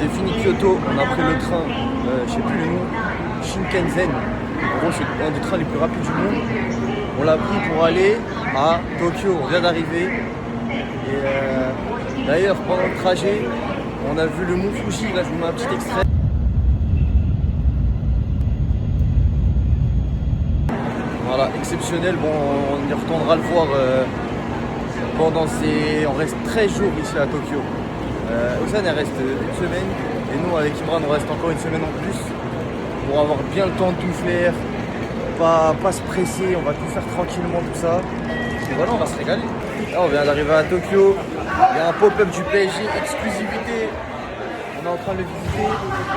J'ai fini Kyoto, on a pris le train, je sais plus le nom, Shinkansen. En gros, c'est un des trains les plus rapides du monde. On l'a pris pour aller à Tokyo, on vient d'arriver. Et d'ailleurs, pendant le trajet, on a vu le mont Fuji. Là, je vous mets un petit extrait. Voilà, exceptionnel. Bon, on y retournera le voir pendant ses... On reste 13 jours ici à Tokyo. Osan, elle reste une semaine. Et nous, avec Imran, on reste encore une semaine en plus. Pour avoir bien le temps de tout faire. Pas se presser, on va tout faire tranquillement, tout ça. Et voilà, on va se régaler. Là, on vient d'arriver à Tokyo. Il y a un pop-up du PSG, exclusivité. On est en train de le visiter.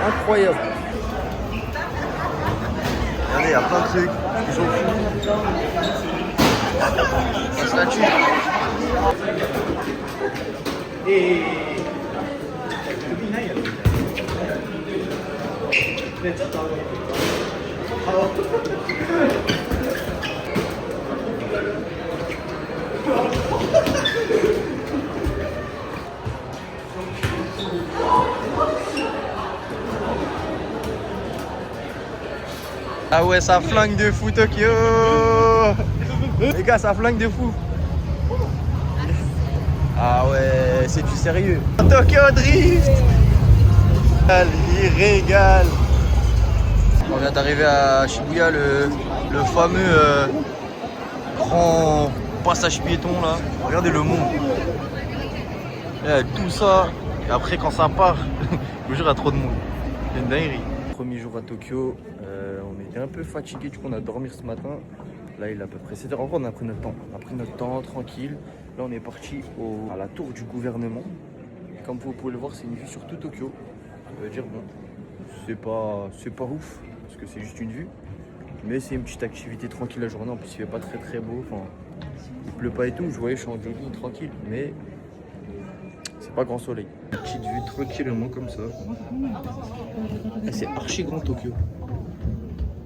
Incroyable. Regardez, il y a plein de trucs. Ils sont fous. Ça se la tue. Et... Ah ouais, ça flingue de fou Tokyo. Les gars, ça flingue de fou. Ah ouais, c'est du sérieux. Tokyo Drift. Il régale. On vient d'arriver à Shibuya, le fameux grand passage piéton là. Regardez le monde. Tout ça. Et après quand ça part, je vous jure, il y a trop de monde. C'est une dinguerie. Premier jour à Tokyo, on était un peu fatigué, du coup on a dormi ce matin. Là il est à peu près 7h. Encore on a pris notre temps. On a pris notre temps, tranquille. Là on est parti à la tour du gouvernement. Comme vous pouvez le voir, c'est une vue sur tout Tokyo. Ça veut dire bon, c'est pas ouf. Parce que c'est juste une vue, mais c'est une petite activité tranquille la journée. En plus il fait pas très beau, enfin il pleut pas et tout, je voyais, je suis en jogging tranquille, mais c'est pas grand soleil. Une petite vue tranquillement comme ça. Et c'est archi grand Tokyo.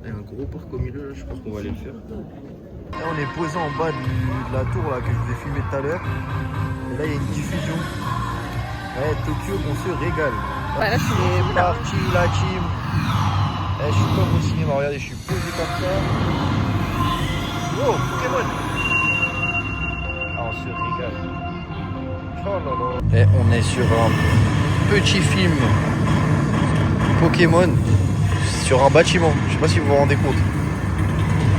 Il y a un gros parc au milieu là, je pense qu'on va aller le faire. Là on est posé en bas de la tour là que je vous ai filmé tout à l'heure. Et là il y a une diffusion. Ouais, Tokyo, on se régale. Voilà, c'est parti la team. Je suis comme au cinéma, regardez, je suis posé comme ça. Oh, Pokémon. Ah, on se régale. Oh là là. Et on est sur un petit film Pokémon sur un bâtiment. Je sais pas si vous vous rendez compte.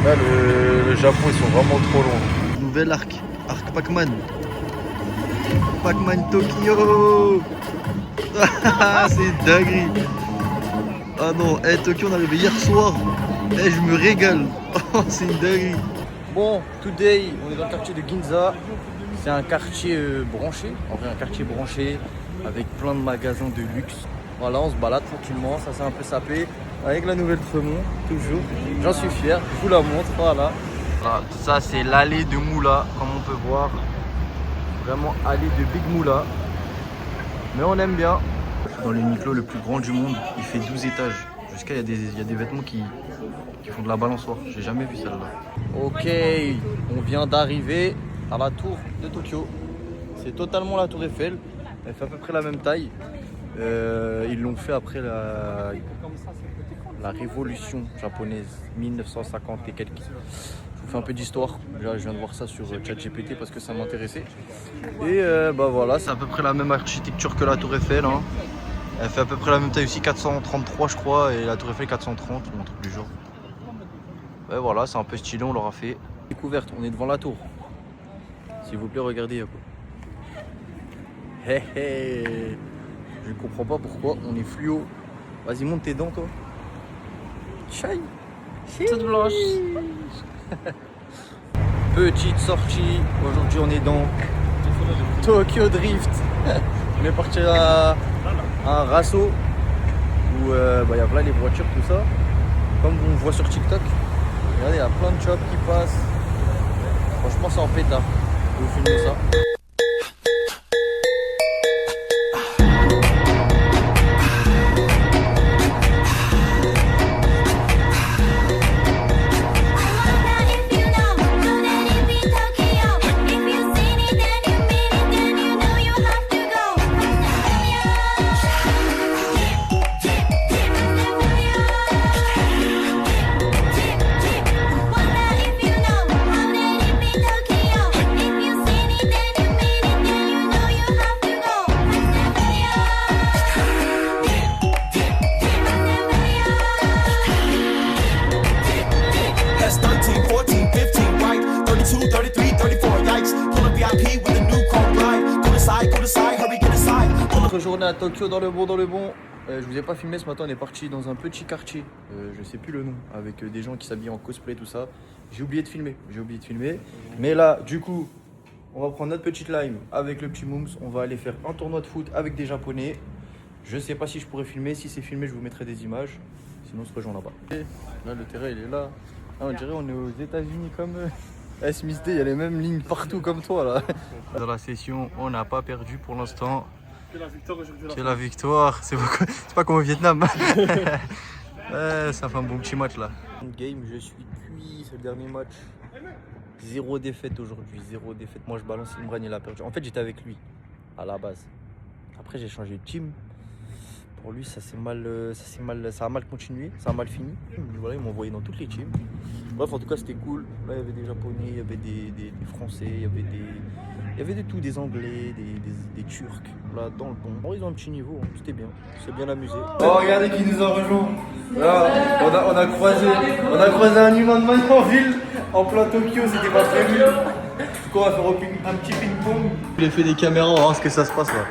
Là, le Japon, ils sont vraiment trop loin. Nouvel arc Pac-Man. Pac-Man Tokyo. C'est dinguerie. Ah non, Tokyo on est arrivé hier soir. Je me régale. Oh, c'est une dinguerie. Bon, today, on est dans le quartier de Ginza. C'est un quartier branché. En vrai, un quartier branché avec plein de magasins de luxe. Voilà, on se balade tranquillement. Ça s'est un peu sapé. Avec la nouvelle Tremont, toujours. J'en suis fier. Je vous la montre. Voilà. Voilà, ça, c'est l'allée de Moula, comme on peut voir. Vraiment allée de Big Moula. Mais on aime bien. Dans l'Uniqlo le plus grand du monde, il fait 12 étages. Jusqu'à il y a des vêtements qui font de la balançoire. J'ai jamais vu celle-là. Ok, on vient d'arriver à la tour de Tokyo. C'est totalement la tour Eiffel. Elle fait à peu près la même taille. Ils l'ont fait après la révolution japonaise, 1950 et quelques. Je vous fais un peu d'histoire. Là, je viens de voir ça sur ChatGPT parce que ça m'intéressait. Et bah voilà, c'est à peu près la même architecture que la tour Eiffel. Hein. Elle fait à peu près la même taille aussi, 433 je crois, et la tour Eiffel 430, un truc du genre. Ouais voilà, c'est un peu stylé, on l'aura fait. Découverte, on est devant la tour. S'il vous plaît, regardez. Hé hé. Je comprends pas pourquoi on est fluo. Vas-y, monte tes dents toi. Chai. toute blanche. Petite sortie, aujourd'hui on est dans Tokyo Drift. On est parti à un rasso où y a plein les voitures, tout ça. Comme on voit sur TikTok. Regardez, il y a plein de shops qui passent. Franchement, c'est en pétard. Je vais vous filmer ça. est à Tokyo dans le bon, dans le bon. Je vous ai pas filmé ce matin, on est parti dans un petit quartier, je sais plus le nom, avec des gens qui s'habillent en cosplay, tout ça. J'ai oublié de filmer, Mais là, du coup, on va prendre notre petite lime avec le petit Mooms. On va aller faire un tournoi de foot avec des Japonais. Je sais pas si je pourrais filmer. Si c'est filmé, je vous mettrai des images. Sinon, on se rejoint là-bas. Là, le terrain, il est là. Ah, on dirait on est aux États-Unis comme Smith Day. Il y a les mêmes lignes partout comme toi là. Dans la session, on n'a pas perdu pour l'instant. C'est la victoire aujourd'hui. C'est la victoire. C'est pas comme au Vietnam. Ça fait un bon petit match là. Game, je suis cuit. C'est le dernier match. 0 défaite aujourd'hui, 0 défaite. Moi je balance, Imran il a perdu. En fait j'étais avec lui à la base. Après j'ai changé de team. Pour lui ça a mal continué, ça a mal fini. Voilà, ils m'ont envoyé dans toutes les teams. Bref en tout cas c'était cool. Là il y avait des Japonais, il y avait des Français, il y avait de tout, des Anglais, des Turcs. Là dans le bon. Bon, ils ont un petit niveau, hein. C'était bien. C'est bien amusé. Oh regardez qui nous a rejoint. Là on a croisé un humain de Magnanville. En plein Tokyo, c'était pas prévu. Du coup, on va faire un petit ping-pong. J'ai fait des caméras, on va voir ce que ça se passe là.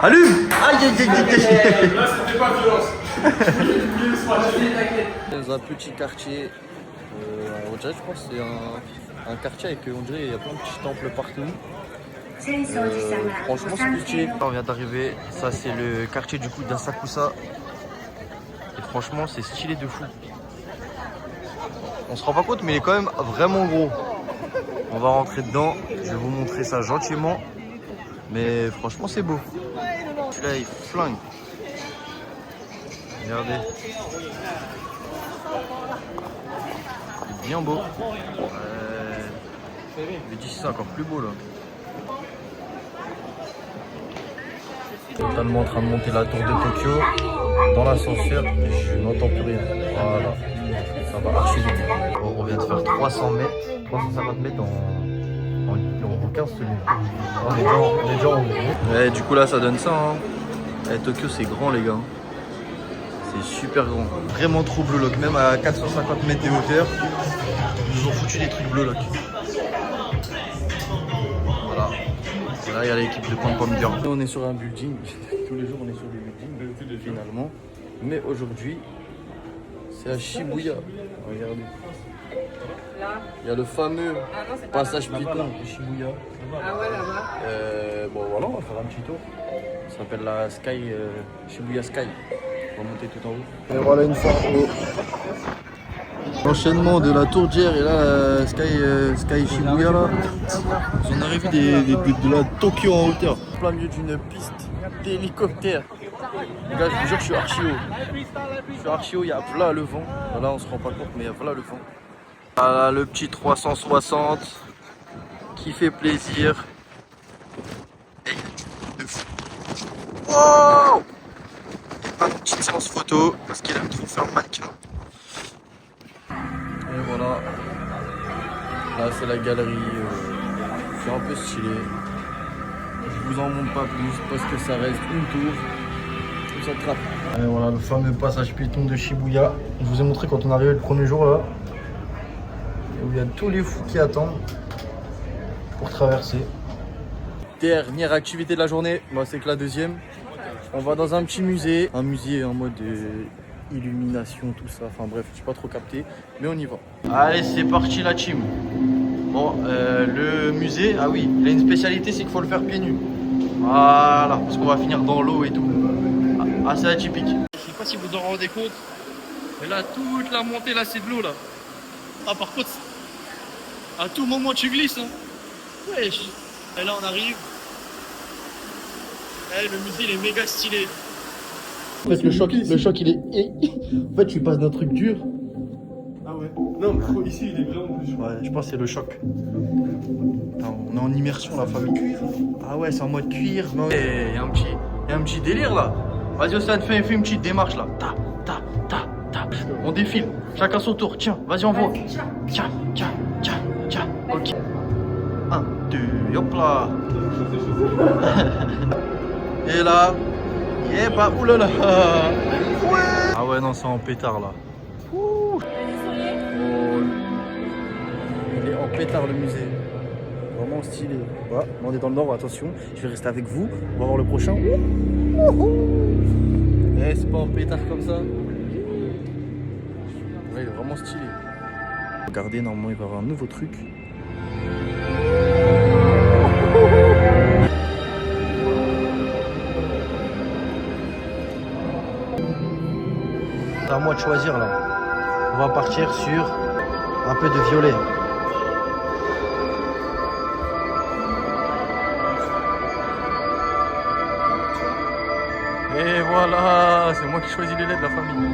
Allume! Aïe aïe aïe aïe! Là, c'était pas violence. Dans un petit quartier, on dirait, je pense que c'est un quartier avec, on dirait, il y a plein de petits temples partout. Franchement c'est petit. On vient d'arriver, ça c'est le quartier du coup d'Asakusa. Et franchement c'est stylé de fou. On se rend pas compte mais il est quand même vraiment gros. On va rentrer dedans, je vais vous montrer ça gentiment. Mais franchement c'est beau. Celui-là il flingue. Regardez. Il est bien beau. Mais d'ici c'est encore plus beau là. Totalement en train de monter la tour de Tokyo dans l'ascenseur et je n'entends plus rien. Voilà, ça va archi vite. On vient de faire 300 mètres, 350 mètres en 15 secondes. On est déjà en haut. Ouais, du coup là ça donne ça. Hein. Tokyo c'est grand les gars. C'est super grand. Vraiment trop bleu lock. Même à 450 mètres de hauteur, ils nous ont foutu des trucs bleu lock. Voilà. Là, il y a l'équipe de Pom Pom Girl. On est sur un building. Tous les jours, on est sur des buildings, finalement. Mais aujourd'hui, c'est à Shibuya. Regardez. Il y a le fameux passage piéton de Shibuya. Ah ouais, là-bas. Bon, voilà, on va faire un petit tour. Ça s'appelle la Sky, Shibuya Sky. On va monter tout en haut. Et voilà une fois en haut. L'enchaînement de la tourdière et là Sky Shibuya là. On arrive de la Tokyo en hauteur. En plein milieu d'une piste d'hélicoptère. Les gars je vous jure je suis archi haut. Il y a là le vent. Là on se rend pas compte mais il y a là le vent. Voilà le petit 360 qui fait plaisir. Wow! Une petite séance photo parce qu'il aime trop faire le mannequin. Et voilà, là c'est la galerie, c'est un peu stylé. Je vous en montre pas plus parce que ça reste une tour, ça trappe. Et voilà le fameux passage piéton de Shibuya. Je vous ai montré quand on est arrivé le premier jour là, où il y a tous les fous qui attendent pour traverser. Dernière activité de la journée, bah, c'est que la deuxième. On va dans un petit musée, un musée en mode illumination, tout ça, enfin bref, je suis pas trop capté, mais on y va. Allez, c'est parti la team. Bon, le musée, ah oui, il a une spécialité, c'est qu'il faut le faire pieds nus. Voilà, parce qu'on va finir dans l'eau et tout. Assez atypique. Je sais pas si vous en rendez compte, mais là, toute la montée, là, c'est de l'eau, là. Ah, par contre, à tout moment, tu glisses, hein. Wesh. Et là, on arrive. Eh, le musée, il est méga stylé. En fait, le choc, il est. En fait, tu passes d'un truc dur. Ah ouais. Non, mais ici, il est vraiment plus. Ouais, je pense que c'est le choc. Attends, on est en immersion, la famille. Ah ouais, c'est en mode cuir. Il y a un petit délire là. Vas-y, Océane, fais une petite démarche là. Ta. On défile. Chacun son tour. Tiens, vas-y, envoie. Tiens. Ok. 1, 2, hop là. Et là. Et bah, oulala. Ouais. Ah ouais, non, c'est en pétard là. Ouh. Oh. en pétard le musée. Vraiment stylé. Voilà, on est dans le nord, attention. Je vais rester avec vous. On va voir le prochain. Eh, c'est pas en pétard comme ça. Ouais, il est vraiment stylé. Regardez, normalement il va y avoir un nouveau truc. C'est à moi de choisir là. On va partir sur un peu de violet. Et voilà, c'est moi qui choisis les laits de la famille.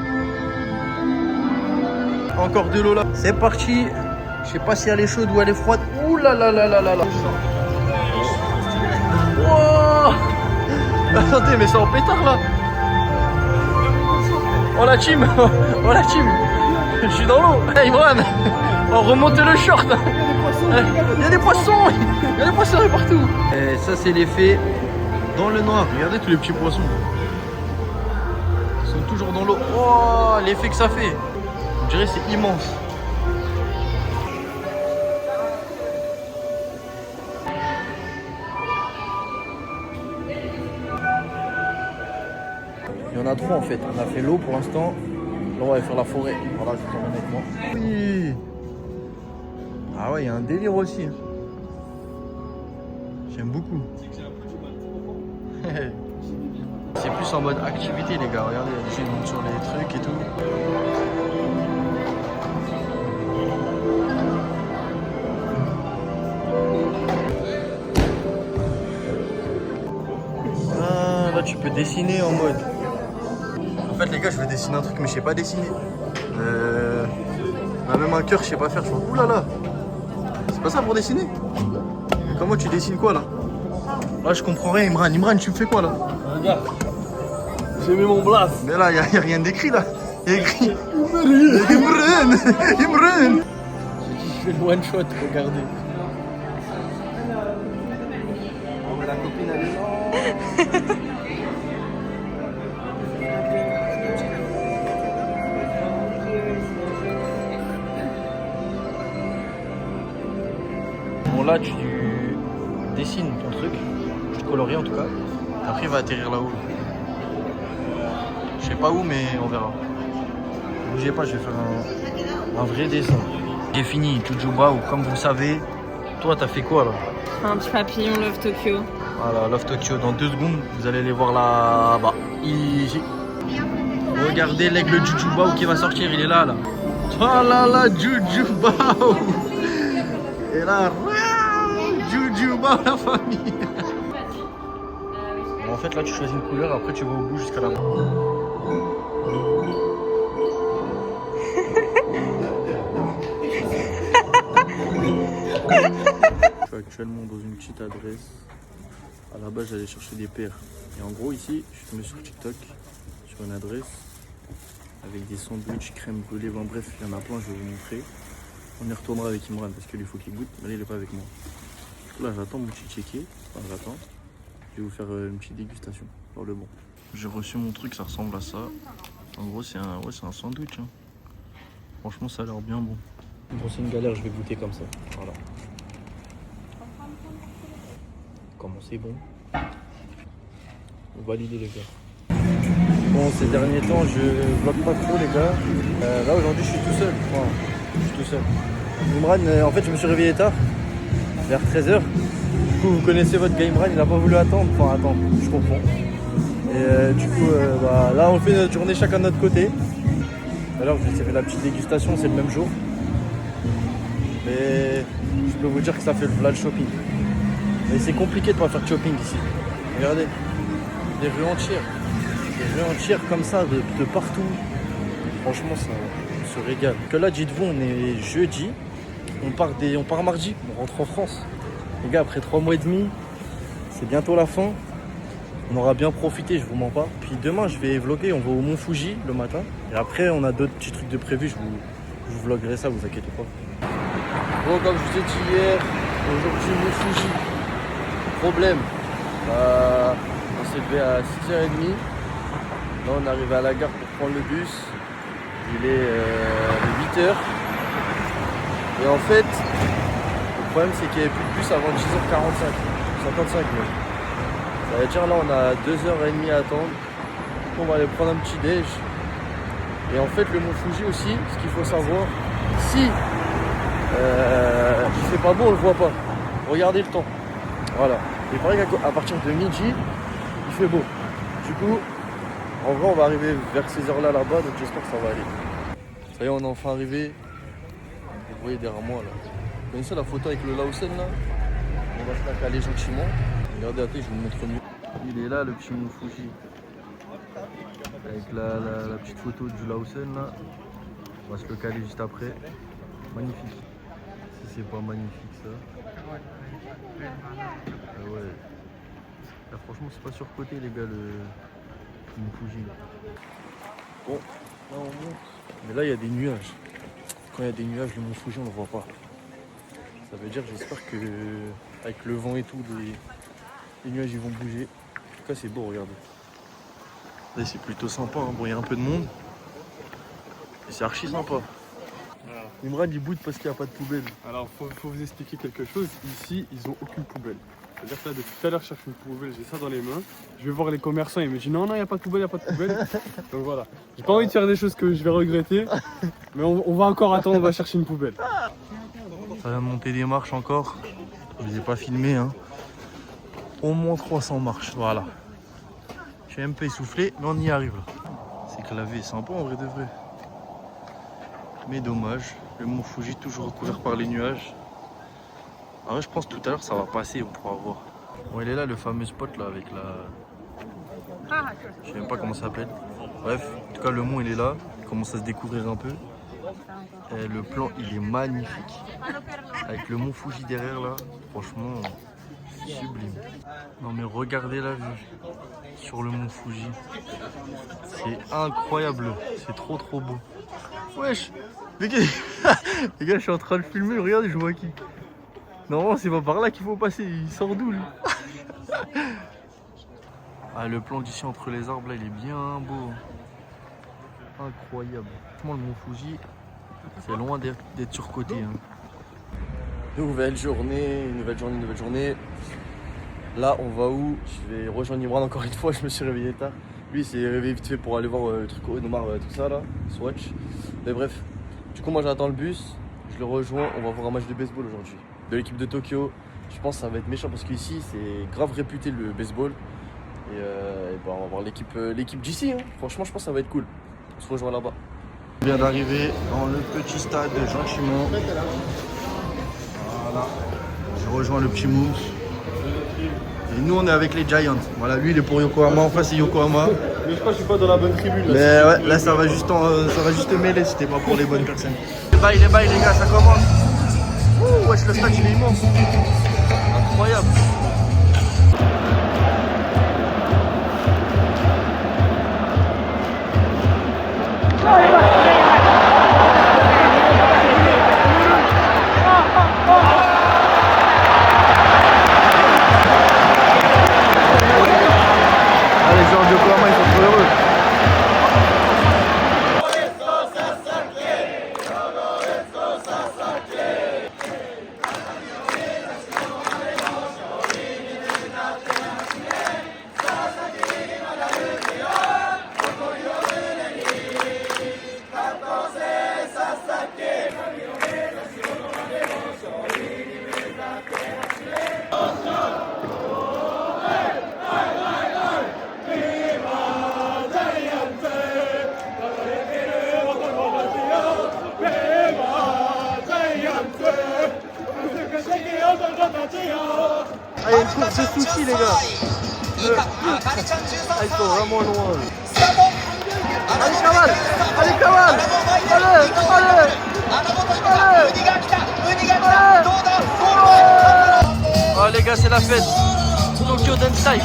Encore de l'eau là. C'est parti. Je sais pas si elle est chaude ou elle est froide. Ouh là là là là là là. Wow. Attendez, mais c'est en pétard là. Oh la team. Oh la team. Je suis dans l'eau. Hey Imran. On remonte le short. Il y a des poissons. Il y a des poissons partout. Et ça c'est l'effet dans le noir. Regardez tous les petits poissons. Ils sont toujours dans l'eau. Oh, l'effet que ça fait. On dirait que c'est immense. Il y en a trois en fait. On a fait l'eau pour l'instant. Là on va faire la forêt. Voilà, je vous emmène avec moi. Oui. Ah ouais, il y a un délire aussi. J'aime beaucoup. C'est plus en mode activité les gars. Regardez, les gens montent sur les trucs et tout. Ah, là tu peux dessiner en mode. En fait les gars, je veux dessiner un truc mais je sais pas dessiner. Même un cœur je sais pas faire. Je vois, oulala. C'est pas ça pour dessiner. Comment tu dessines quoi là? Là je comprends rien. Imran, tu me fais quoi là? Regarde. J'ai mis mon blast. Mais là, y a rien d'écrit là. Il y a écrit Imran. Imran. Je fais le one shot, regardez. Oh mais la copine elle est là. Bon là tu dessines ton truc, tu colories en tout cas. Après il va atterrir là-haut. Je sais pas où mais on verra. Ne bougez pas, je vais faire un vrai dessin. J'ai fini Jujubao, comme vous savez. Toi t'as fait quoi là? Un petit papillon Love Tokyo. Voilà, Love Tokyo, dans 2 secondes, vous allez les voir là-bas. Ici. Regardez l'aigle Jujubao qui va sortir, il est là. Oh là là, Jujubao. Et là, Jujubao la famille. Bon, en fait là tu choisis une couleur, après tu vas au bout jusqu'à là-bas. Je suis actuellement dans une petite adresse. À la base j'allais chercher des paires. Et en gros ici, je suis tombé sur TikTok, sur une adresse avec des sandwichs, crème brûlée, bon bref, il y en a plein, je vais vous montrer. On y retournera avec Imran parce qu'il faut qu'il goûte, mais là il n'est pas avec moi. Du coup là j'attends mon petit chéquier, enfin j'attends. Je vais vous faire une petite dégustation, pour le bon. J'ai reçu mon truc, ça ressemble à ça. En gros c'est un sandwich. Hein. Franchement ça a l'air bien bon. Bon c'est une galère, je vais goûter comme ça. Voilà. Comment c'est bon. On va valider les gars. Bon ces derniers temps je vlog pas trop les gars. Là aujourd'hui je suis tout seul. Enfin, je suis tout seul. Imran, en fait je me suis réveillé tard, vers 13h. Du coup vous connaissez votre gars Imran, il n'a pas voulu attendre. Enfin attendre, je comprends. Et du coup là on fait notre journée chacun de notre côté. Alors je vais faire la petite dégustation, c'est le même jour. Mais je peux vous dire que ça fait le shopping. Mais c'est compliqué de pas faire de shopping ici. Regardez, des rues entières. Des rues entières comme ça, de partout. Franchement, ça se régale. Que là, dites-vous, on est jeudi. On part mardi, on rentre en France. Les gars, après 3 mois et demi, c'est bientôt la fin. On aura bien profité, je vous mens pas. Puis demain, je vais vlogger, on va au Mont Fuji le matin. Et après, on a d'autres petits trucs de prévu, je vous vloggerai ça, vous inquiétez pas. Bon, comme je vous ai dit hier, aujourd'hui, Mont Fuji. Problème, on s'est levé à 6h30. Là, on est arrivé à la gare pour prendre le bus. Il est 8h. Et en fait, Le problème c'est qu'il n'y avait plus de bus avant 10h45, 55 même. Ça veut dire là on a 2h30 à attendre. On va aller prendre un petit déj. Et en fait le mont Fuji aussi, ce qu'il faut savoir, si il fait pas beau on le voit pas. Regardez le temps. Voilà. Il paraît qu'à partir de midi, il fait beau. Du coup, en vrai on va arriver vers ces heures là là-bas, donc j'espère que ça va aller. Ça y est, on est enfin arrivé. Vous voyez derrière moi là. Vous connaissez la photo avec le Laosen là? On va se la caler gentiment. Regardez, attendez, je vous montre mieux. Il est là le petit mont Fuji. Avec la petite photo du Laosen là. On va se le caler juste après. Magnifique. Si c'est pas magnifique ça. Ah ouais. Là franchement c'est pas surcoté les gars le mont Fuji. Bon, là on monte. Mais là il y a des nuages. Quand il y a des nuages, le mont Fuji on ne le voit pas. Ça veut dire j'espère que avec le vent et tout, les nuages ils vont bouger. En tout cas c'est beau, regardez. Là c'est plutôt sympa, hein. Bon il y a un peu de monde. Et c'est archi sympa. Voilà. Imran il boude parce qu'il n'y a pas de poubelle. Alors, faut vous expliquer quelque chose. Ici, ils ont aucune poubelle. C'est-à-dire que là, depuis tout à l'heure, je cherche une poubelle, j'ai ça dans les mains. Je vais voir les commerçants, ils me disent non, il n'y a pas de poubelle, il n'y a pas de poubelle. Donc voilà. J'ai pas envie de faire des choses que je vais regretter. Mais on va encore attendre, on va chercher une poubelle. Ça va monter des marches encore. Je ne les ai pas filmées. Hein. Au moins 300 marches, voilà. Je suis un peu essoufflé, mais on y arrive là. C'est clavé, sympa en vrai de vrai. Mais dommage, le mont Fuji toujours recouvert par les nuages. En vrai, je pense que tout à l'heure ça va passer, on pourra voir. Bon, il est là le fameux spot là avec la... Je sais même pas comment ça s'appelle. Bref, en tout cas le mont il est là, il commence à se découvrir un peu. Et le plan il est magnifique. Avec le mont Fuji derrière là, franchement sublime. Non mais regardez la vue sur le mont Fuji. C'est incroyable, c'est trop beau. Wesh, les gars, les gars, je suis en train de filmer, regardez, je vois qui. Non, c'est pas par là qu'il faut passer, il sort d'où lui? Ah, le plan d'ici entre les arbres là, il est bien beau. Incroyable. Franchement, le mont Fuji, c'est loin d'être surcoté. Hein. Nouvelle journée. Là, on va où? Je vais rejoindre Imran encore une fois, je me suis réveillé tard. Lui, il s'est réveillé vite fait pour aller voir le truc au Nomar, tout ça là, Swatch. Mais bref, du coup, moi j'attends le bus, je le rejoins, on va voir un match de baseball aujourd'hui. De l'équipe de Tokyo. Je pense que ça va être méchant parce qu'ici, c'est grave réputé le baseball. Et bah, on va voir l'équipe d'ici. Hein. Franchement, je pense que ça va être cool. On se rejoint là-bas. On vient d'arriver dans le petit stade de Jean-Chimon. Voilà. Je rejoins le petit Moums. Et nous on est avec les Giants. Voilà, lui il est pour Yokohama, en face c'est Yokohama. Mais je crois que je suis pas dans la bonne tribune. Là. Mais ouais, là ça va juste mêler si t'es pas pour les bonnes personnes. Les bails les gars, ça commence. Ouh, wesh, le stade il est immense. Incroyable. Ah, il y a une course de sushi, les gars. Ah, ils sont vraiment loin. Allez, Kamal. Allez, Kamal. Allez. Oh, les gars, c'est la fête. Tokyo Dance Time.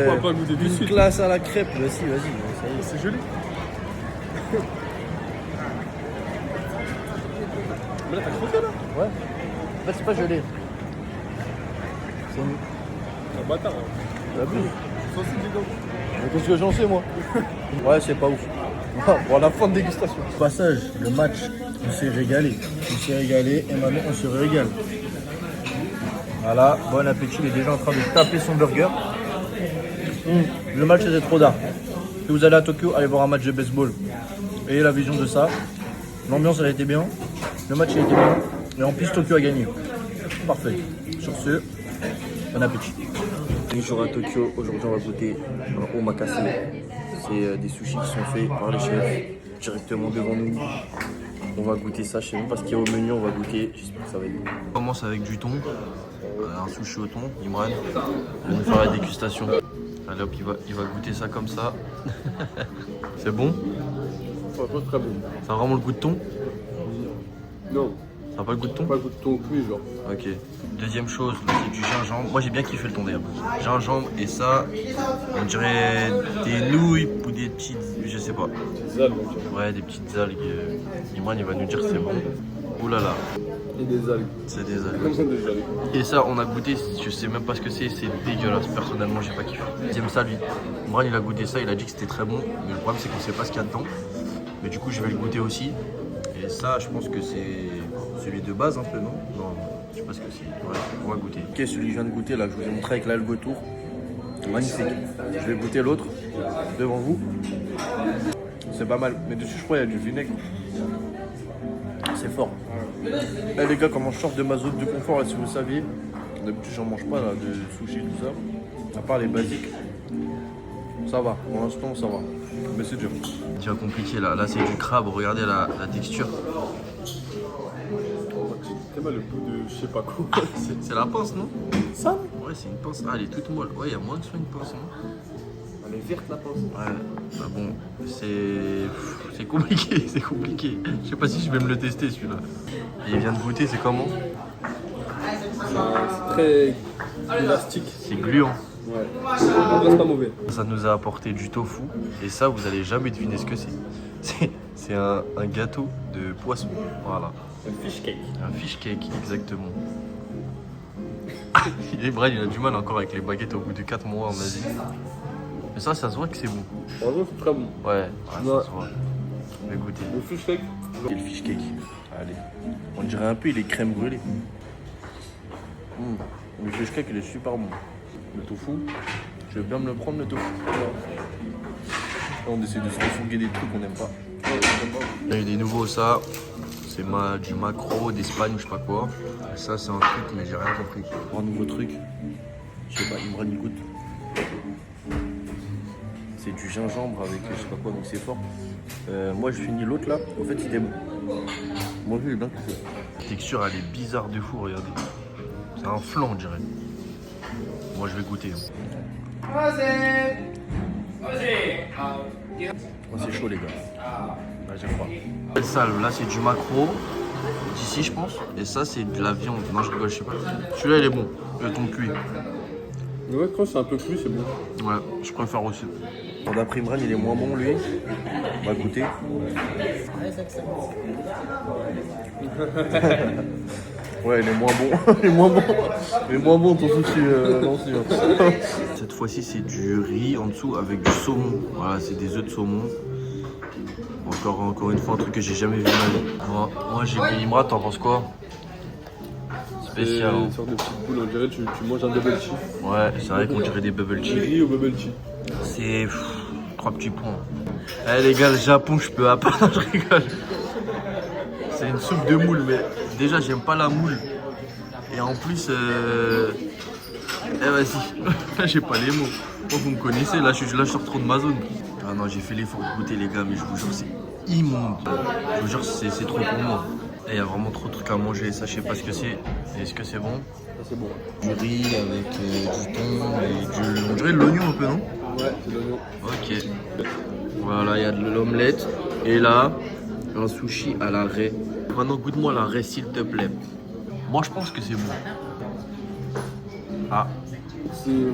on va pas goûter tout de une suite. classe à la crêpe. Vas-y, ça y est. C'est gelé. Mais là, t'as croqué là? Ouais. En fait, c'est pas gelé. C'est une... C'est un bâtard. Hein. T'as vu? Je suis sensible dedans. Mais qu'est-ce que j'en sais, moi? Ouais, c'est pas ouf. Bon, la fin de dégustation. Passage, le match, on s'est régalé. On s'est régalé et maintenant on se régale. Voilà, bon appétit, il est déjà en train de taper son burger. Le match était trop d'art. Si vous allez à Tokyo, allez voir un match de baseball. Ayez la vision de ça. L'ambiance elle a été bien. Le match il a été bien. Et en plus Tokyo a gagné. Parfait. Sur ce, bon appétit. Bonjour à Tokyo, aujourd'hui on va goûter un omakase. C'est des sushis qui sont faits par les chefs directement devant nous. On va goûter ça, je sais même pas ce qu'il y a au menu, on va goûter, j'espère que ça va être bon. On commence avec du thon, un sushi au thon, Imran. Il va nous faire la dégustation. Allez hop, il va goûter ça comme ça. C'est bon? Franchement, très bon. Ça a vraiment le goût de thon? Non, Ça n'a pas le goût de thon? pas le goût de thon cuit, genre. Ok. Deuxième chose, c'est du gingembre. Moi j'ai bien kiffé le thon d'ailleurs. Gingembre et ça, on dirait des nouilles ou des petites, je sais pas. Des algues, on dirait. Ouais, des petites algues. Imran il va nous dire que c'est bon. Ouh là là, Et des algues. c'est des algues. Comme ça, des algues. Et ça, on a goûté, je sais même pas ce que c'est dégueulasse. Personnellement, j'ai pas kiffé. J'aime ça lui. Imran il a goûté ça, il a dit que c'était très bon. Mais le problème c'est qu'on sait pas ce qu'il y a dedans. Mais du coup, je vais le goûter aussi. Et ça, je pense que c'est celui de base un peu, non? Non, je sais pas ce que c'est. Ouais, on va goûter. Ok, celui que je viens de goûter là, que je vous ai montré avec l'algue autour. Magnifique. Je vais goûter l'autre devant vous. C'est pas mal. Mais dessus, je crois qu'il y a du vinaigre. C'est fort. Eh les gars, comment je sors de ma zone de confort là, si vous saviez. D'habitude, j'en mange pas là, de sushi, tout ça. À part les basiques. Ça va, pour l'instant, ça va. Mais c'est dur. C'est déjà compliqué là. Là, c'est du crabe. Regardez la texture. C'est mal le bout de je sais pas quoi. C'est la pince, non? Ça? Ouais, c'est une pince. Ah, elle est toute molle. Ouais, il y a moins de soin une pince, non? Elle est verte la pince. Ouais. Bah bon, c'est compliqué, c'est compliqué. Je sais pas si je vais me le tester celui-là. Et il vient de goûter, c'est comment? C'est très élastique. C'est gluant. Ouais. C'est pas mauvais. Ça nous a apporté du tofu. Et ça, vous allez jamais deviner ce que c'est. C'est un gâteau de poisson. Voilà. Un fish cake. Un fish cake, exactement. Ibrahim, il a du mal encore avec les baguettes au bout de 4 mois en Asie. Mais ça se voit que c'est bon. Franchement, c'est très bon. Ouais, ça Ouais. se voit. Je vais goûter. Le fish cake. Et le fish cake. Allez. On dirait un peu les crèmes brûlées. Le fish cake, il est super bon. Le tofu, je vais bien me le prendre le tofu. Là, on essaie de se refourguer des trucs qu'on n'aime pas. Il y a eu des nouveaux, ça. C'est du macro d'Espagne ou je sais pas quoi. Et ça, c'est un truc, mais j'ai rien compris. Un nouveau truc. Je sais pas, Imran il goûte. C'est du gingembre avec je sais pas quoi, donc c'est fort. Moi, je finis l'autre là. En fait, il était bon. Moi, j'ai bien kiffé. La texture, elle est bizarre de fou, regardez. C'est un flan, on dirait. Moi, je vais goûter. Oh, c'est chaud, les gars. Là, j'ai froid. Ça, là, c'est du macro. D'ici, je pense. Et ça, c'est de la viande. Non, je rigole, je sais pas. Celui-là, il est bon. Le thon cuit. Ouais, quand c'est un peu cuit, c'est bon. Ouais, je préfère aussi. D'après Imran, il est moins bon, lui. On va goûter. Ouais, il est moins bon. Il est moins bon. Il est moins bon ton sushi, Nancy. Cette fois-ci, c'est du riz en dessous avec du saumon. Voilà, c'est des œufs de saumon. Encore une fois, un truc que j'ai jamais vu de ma vie. Moi, j'ai mis Imran, t'en penses quoi? Spécial. C'est une sorte de petite boule, on dirait tu manges un bubble tea. Ouais, c'est vrai qu'on dirait des bubble tea. Riz au bubble tea. C'est 3 petits points. Eh les gars, le Japon, je peux à part, je rigole. C'est une soupe de moule, mais déjà, j'aime pas la moule. Et en plus, vas-y, là, j'ai pas les mots. Moi, vous me connaissez, là, je sors trop de ma zone. Ah non, j'ai fait l'effort de goûter, les gars, mais je vous jure, c'est immonde. Je vous jure, c'est trop pour moi. Il y a vraiment trop de trucs à manger, ça, je sais pas ce que c'est. Est-ce que c'est bon? Ça, c'est bon. Du riz avec du thon et on dirait de l'oignon un peu, non? Ouais, c'est l'oignon. Ok. Voilà, il y a de l'omelette. Et là, un sushi à la raie. Maintenant, goûte-moi la raie, s'il te plaît. Moi, je pense que c'est bon. Ah. C'est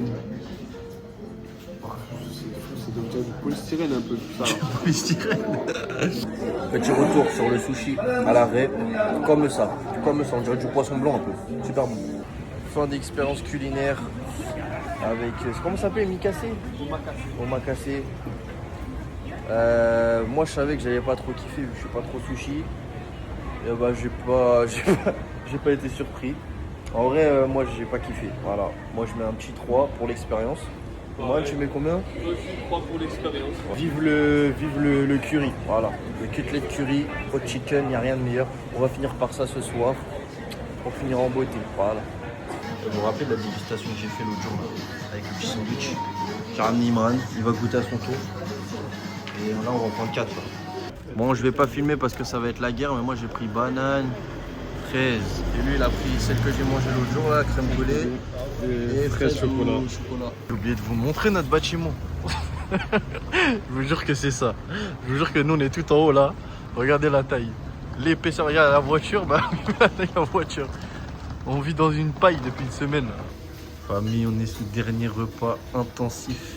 polystyrène un peu tout ça. Là. Petit retour sur le sushi à l'arrêt, comme ça, on dirait du poisson blanc un peu, super bon. Fin d'expérience culinaire avec, comment ça s'appelle, Mikase? Omakase. Moi je savais que j'allais pas trop kiffer vu que je suis pas trop sushi. Et bah j'ai pas été surpris. En vrai moi j'ai pas kiffé. Voilà. Moi je mets un petit 3 pour l'expérience. Moi tu mets combien? Moi aussi 3 pour l'expérience. Vive le curry. Voilà. Le cutlet curry, hot chicken, y a rien de meilleur. On va finir par ça ce soir. Pour finir en beauté. Voilà. Vous vous rappelez de la dégustation que j'ai fait l'autre jour là, avec le petit sandwich. J'ai ramené Imran, il va goûter à son tour. Et là on va en prendre 4 là. Bon je vais pas filmer parce que ça va être la guerre, mais moi j'ai pris banane, fraise. Et lui il a pris celle que j'ai mangée l'autre jour là, crème brûlée et fraise chocolat. J'ai oublié de vous montrer notre bâtiment. Je vous jure que c'est ça. Je vous jure que nous on est tout en haut là. Regardez la taille. L'épaisseur, regarde la voiture, bah la taille de la voiture. On vit dans une paille depuis une semaine. Famille, on est sous dernier repas intensif.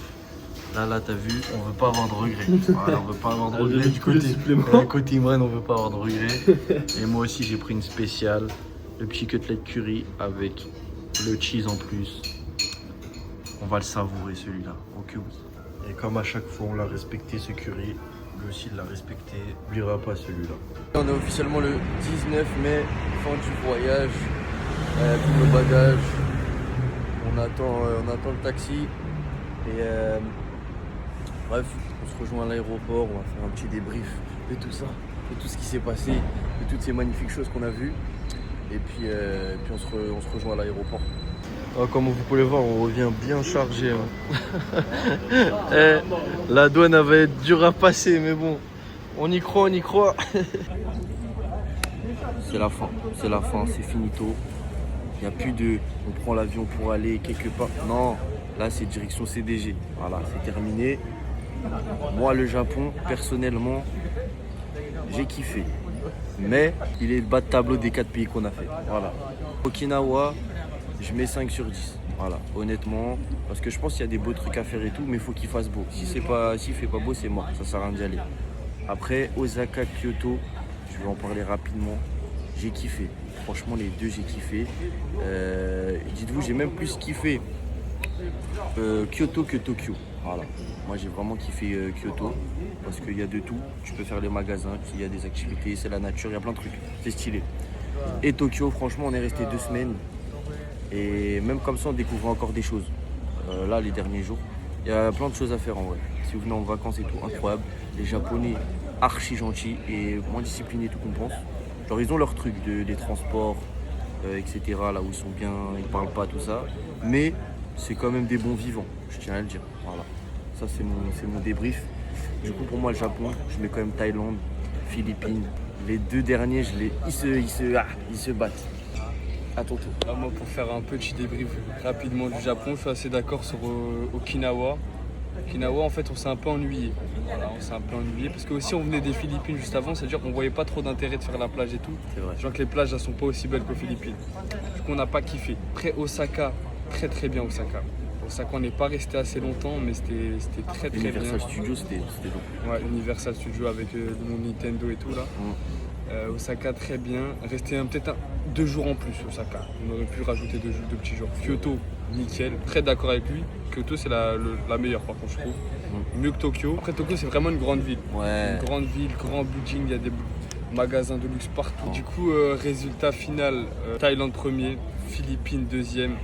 Là, t'as vu, on veut pas avoir de regrets. Voilà, on veut pas avoir de regrets du côté Imran, on veut pas avoir de regrets. Et moi aussi, j'ai pris une spéciale, le petit cutlet curry avec le cheese en plus. On va le savourer celui-là, au cas où. Et comme à chaque fois, on l'a respecté ce curry. Lui aussi, il l'a respecté. Il n'oubliera pas celui-là. On est officiellement le 19 mai, fin du voyage. Tous nos bagages. On attend le taxi. Et bref, on se rejoint à l'aéroport, on va faire un petit débrief de tout ça, de tout ce qui s'est passé, de toutes ces magnifiques choses qu'on a vues. Et puis on se rejoint à l'aéroport. Comme vous pouvez le voir, on revient bien chargé. Hein. La douane elle va être dure à passer, mais bon, on y croit. C'est la fin, c'est finito. Il n'y a plus de on prend l'avion pour aller quelque part. Non, là c'est direction CDG. Voilà, c'est terminé. Moi le Japon, personnellement, j'ai kiffé. Mais il est le bas de tableau des 4 pays qu'on a fait. Voilà. Okinawa, je mets 5 sur 10. Voilà, honnêtement. Parce que je pense qu'il y a des beaux trucs à faire et tout, mais il faut qu'il fasse beau. S'il fait pas beau, c'est mort. Ça sert à rien d'y aller. Après, Osaka, Kyoto, je vais en parler rapidement. J'ai kiffé. Franchement, les deux, j'ai kiffé. Dites-vous, j'ai même plus kiffé Kyoto que Tokyo. Voilà. Moi, j'ai vraiment kiffé Kyoto parce qu'il y a de tout. Tu peux faire les magasins, il y a des activités, c'est la nature, il y a plein de trucs. C'est stylé. Et Tokyo, franchement, on est resté 2 semaines. Et même comme ça, on découvre encore des choses. Là, les derniers jours, il y a plein de choses à faire en vrai. Si vous venez en vacances et tout, incroyable. Les Japonais, archi gentils et moins disciplinés tout qu'on pense. Genre ils ont leur truc des transports, etc. Là où ils sont bien, ils parlent pas, tout ça. Mais c'est quand même des bons vivants, je tiens à le dire. Voilà. Ça c'est mon débrief. Du coup pour moi le Japon, je mets quand même Thaïlande, Philippines. Les 2 derniers, ils se battent. À ton tour. Là, moi pour faire un petit débrief rapidement du Japon, je suis assez d'accord sur Okinawa. Okinawa, en fait, on s'est un peu ennuyé. Voilà, on s'est un peu ennuyé parce que aussi on venait des Philippines juste avant, c'est-à-dire qu'on voyait pas trop d'intérêt de faire la plage et tout. C'est vrai. Genre que les plages elles sont pas aussi belles qu'aux Philippines. Du coup, on n'a pas kiffé. Après Osaka, très bien Osaka. Osaka, on n'est pas resté assez longtemps, mais c'était très bien. Universal Studios, c'était long. Ouais, Universal Studios avec mon Nintendo et tout là. Osaka, très bien. Resté peut-être 2 jours en plus, Osaka. On aurait pu rajouter 2 petits jours. Kyoto, nickel. Très d'accord avec lui. Kyoto, c'est la meilleure, par contre, je trouve. Mieux que Tokyo. Après, Tokyo, c'est vraiment une grande ville. Ouais. Une grande ville, grand building, il y a des magasins de luxe partout. Du coup, résultat final, Thaïlande premier, Philippines deuxième.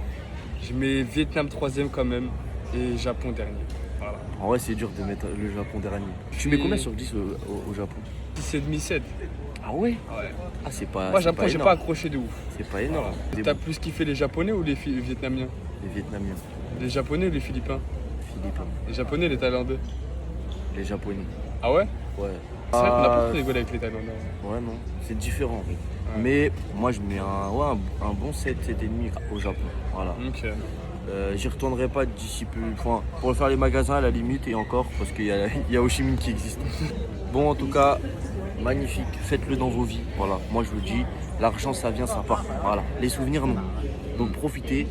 Je mets Vietnam troisième quand même et Japon dernier. Voilà. En vrai, c'est dur de mettre le Japon dernier. Tu mets combien sur 10 au Japon? 6,5, 7. Ah ouais? Ouais. Ah, c'est pas. Moi, c'est Japon, pas j'ai énorme. pas accroché de ouf. C'est pas énorme. T'as plus kiffé les Japonais ou les Vietnamiens? Les Vietnamiens, Les Japonais ou les Philippins? Philippins, Les Japonais, les Thaïlandais? les Japonais. Ah ouais? Ouais. C'est vrai qu'on a pas trop rigolé avec les Thaïlandais. Ouais, non, c'est différent en fait. Ouais. Mais moi, je mets un bon 7, 7,5 au Japon. Voilà. Ok. J'y retournerai pas d'ici peu. Enfin, pour faire les magasins à la limite et encore, parce qu'il y a Ho Chi Minh qui existe. Bon, en tout cas, magnifique. Faites-le dans vos vies. Voilà, moi je vous le dis. L'argent, ça vient, ça part. Voilà. Les souvenirs, non. Donc profitez,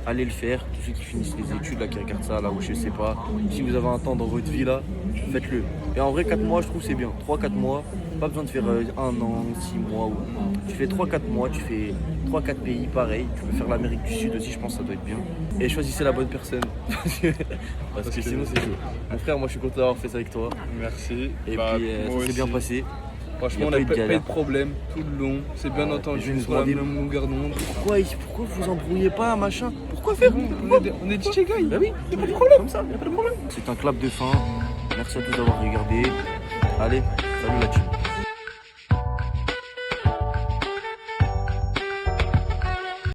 allez le faire. Tous ceux qui finissent les études, là, qui regardent ça, là où je sais pas. Si vous avez un temps dans votre vie, là, faites-le. Et en vrai, 4 mois, je trouve c'est bien. 3-4 mois, pas besoin de faire 1 an, 6 mois. Ou... Tu fais 3-4 mois, tu fais 3-4 pays, pareil. Tu peux faire l'Amérique du Sud aussi, je pense que ça doit être bien. Et choisissez la bonne personne. Parce que sinon, c'est chaud. Mon frère, moi, je suis content d'avoir fait ça avec toi. Merci. Et Bah, puis, moi ça s'est bien aussi. passé. Franchement, on Y a n'a pas eu de pas eu de galère. problème tout le long. C'est bien Je entendu, vais nous sur la demander- même longueur d'onde. Pourquoi vous embrouillez pas, machin? Pourquoi faire? On est des DJ guys. Bah oui, y'a pas de problème. Comme ça, y'a pas de problème. C'est un clap de fin. Merci à tous d'avoir regardé. Allez, salut la team.